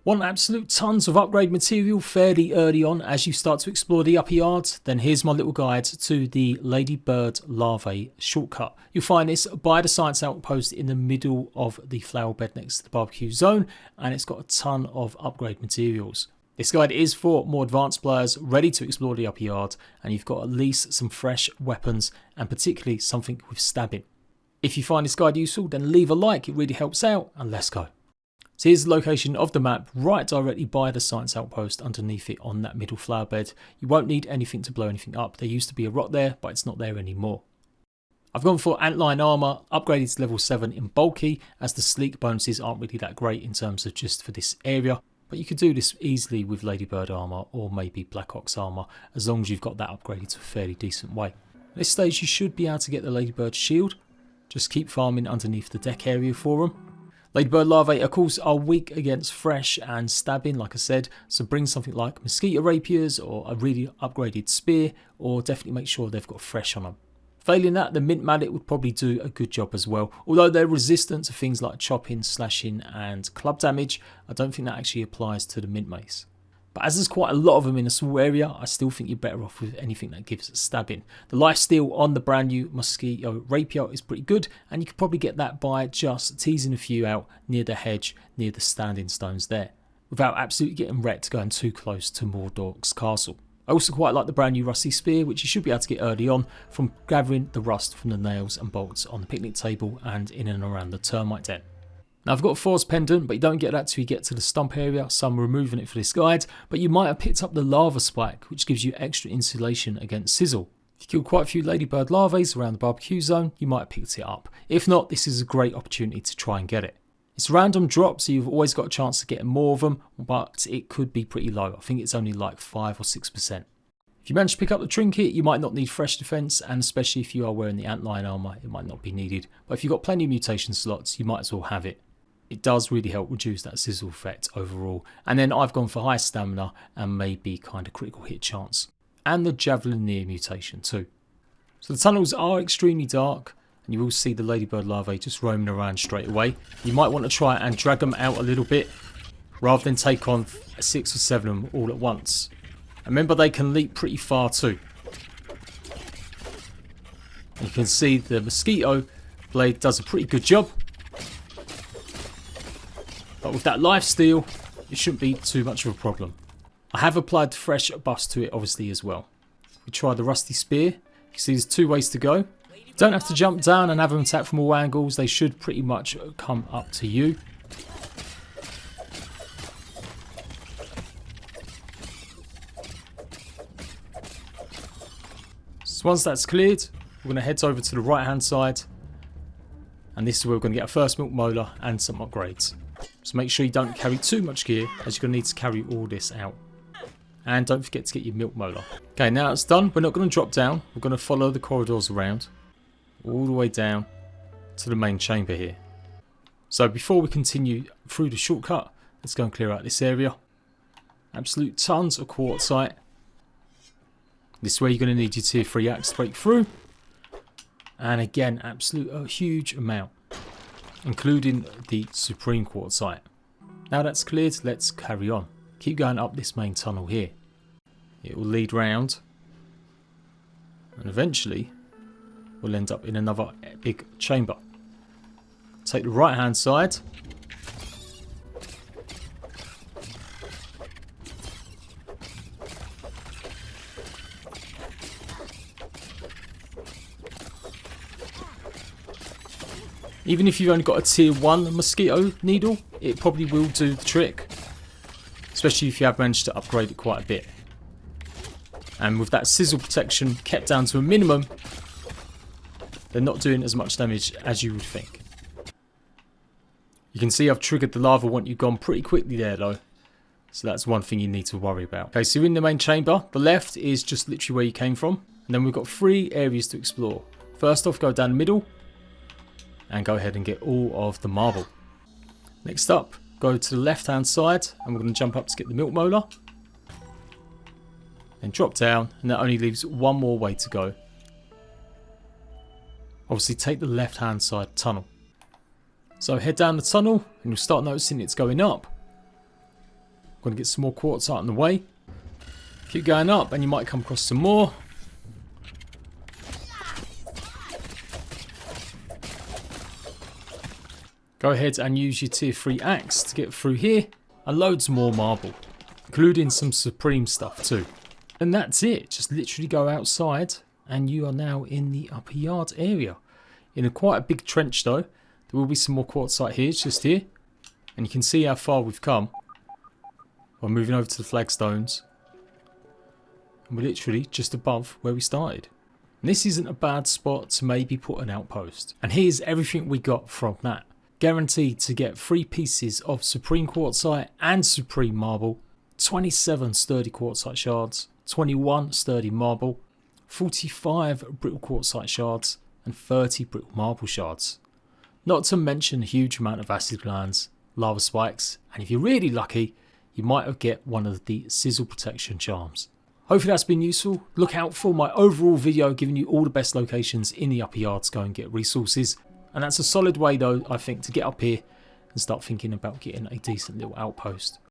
Want absolute tons of upgrade material fairly early on as you start to explore the upper yards? Then here's my little guide to the Ladybird Larva shortcut. You'll find this by the science outpost in the middle of the flower bed next to the barbecue zone, and it's got a ton of upgrade materials. This guide is for more advanced players ready to explore the upper yard, and you've got at least some fresh weapons and particularly something with stabbing. If you find this guide useful, then leave a like, it really helps out, and let's go. So here's the location of the map, right directly by the science outpost underneath it on that middle flower bed. You won't need anything to blow anything up. There used to be a rock there, but it's not there anymore. I've gone for antline armor, upgraded to level 7 in bulky, as the sleek bonuses aren't really that great in terms of just for this area. But you could do this easily with Ladybird armor or maybe Black Ox armor, as long as you've got that upgraded to a fairly decent way. At this stage you should be able to get the Ladybird shield. Just keep farming underneath the deck area for them. Ladybird larvae, of course, are weak against fresh and stabbing, like I said, so bring something like mosquito rapiers or a really upgraded spear, or definitely make sure they've got fresh on them. Failing that, the mint mallet would probably do a good job as well, although they're resistant to things like chopping, slashing and club damage. I don't think that actually applies to the mint mace. But as there's quite a lot of them in a small area, I still think you're better off with anything that gives stabbing. The lifesteal on the brand new mosquito rapier is pretty good, and you could probably get that by just teasing a few out near the hedge, near the standing stones there, without absolutely getting wrecked going too close to Mordor's castle. I also quite like the brand new rusty spear, which you should be able to get early on from gathering the rust from the nails and bolts on the picnic table and in and around the termite den. Now I've got a Force Pendant, but you don't get that till you get to the stump area, so I'm removing it for this guide, but you might have picked up the Lava Spike, which gives you extra insulation against sizzle. If you killed quite a few Ladybird larvae around the barbecue zone, you might have picked it up. If not, this is a great opportunity to try and get it. It's a random drop, so you've always got a chance to get more of them, but it could be pretty low. I think it's only like 5 or 6%. If you manage to pick up the trinket, you might not need fresh defense, and especially if you are wearing the antline armor, it might not be needed. But if you've got plenty of mutation slots, you might as well have it. It does really help reduce that sizzle effect overall. And then I've gone for high stamina and maybe kind of critical hit chance. And the Javelinier mutation too. So the tunnels are extremely dark, and you will see the Ladybird larvae just roaming around straight away. You might want to try and drag them out a little bit, rather than take on 6 or 7 of them all at once. And remember, they can leap pretty far too. You can see the mosquito blade does a pretty good job. But with that lifesteal, it shouldn't be too much of a problem. I have applied fresh buffs to it obviously as well. We try the rusty spear. You can see there's 2 ways to go. You don't have to jump down and have them attack from all angles. They should pretty much come up to you. So once that's cleared, we're going to head over to the right hand side. And this is where we're going to get our first milk molar and some upgrades. So make sure you don't carry too much gear, as you're going to need to carry all this out. And don't forget to get your milk molar. Okay, now it's done. We're not going to drop down. We're going to follow the corridors around, all the way down to the main chamber here. So before we continue through the shortcut, let's go and clear out this area. Absolute tons of quartzite. This is where you're going to need your tier 3 axe to break through. And again, a huge amount, including the supreme quartzite. Now that's cleared, let's carry on. Keep going up this main tunnel here. It will lead round, and eventually we'll end up in another big chamber. Take the right hand side. Even if you've only got a tier 1 mosquito needle, it probably will do the trick. Especially if you have managed to upgrade it quite a bit. And with that sizzle protection kept down to a minimum, they're not doing as much damage as you would think. You can see I've triggered the lava want you gone pretty quickly there though. So that's one thing you need to worry about. Okay, so you're in the main chamber. The left is just literally where you came from. And then we've got 3 areas to explore. First off, go down the middle. And go ahead and get all of the marble. Next up, go to the left hand side, and we're going to jump up to get the milk molar. Then drop down, and that only leaves one more way to go. Obviously take the left hand side tunnel. So head down the tunnel, and you'll start noticing it's going up. going to get some more quartzite on the way. Keep going up and you might come across some more. Go ahead and use your tier 3 axe to get through here, and loads more marble, including some supreme stuff too. And that's it, just literally go outside and you are now in the upper yard area. In quite a big trench though. There will be some more quartzite here, it's just here. And you can see how far we've come. We're moving over to the flagstones. And we're literally just above where we started. And this isn't a bad spot to maybe put an outpost. And here's everything we got from that. Guaranteed to get 3 pieces of supreme quartzite and supreme marble, 27 sturdy quartzite shards, 21 sturdy marble, 45 brittle quartzite shards, and 30 brittle marble shards. Not to mention a huge amount of acid glands, lava spikes, and if you're really lucky, you might get one of the sizzle protection charms. Hopefully that's been useful. Look out for my overall video giving you all the best locations in the upper yard to go and get resources. And that's a solid way though, I think, to get up here and start thinking about getting a decent little outpost.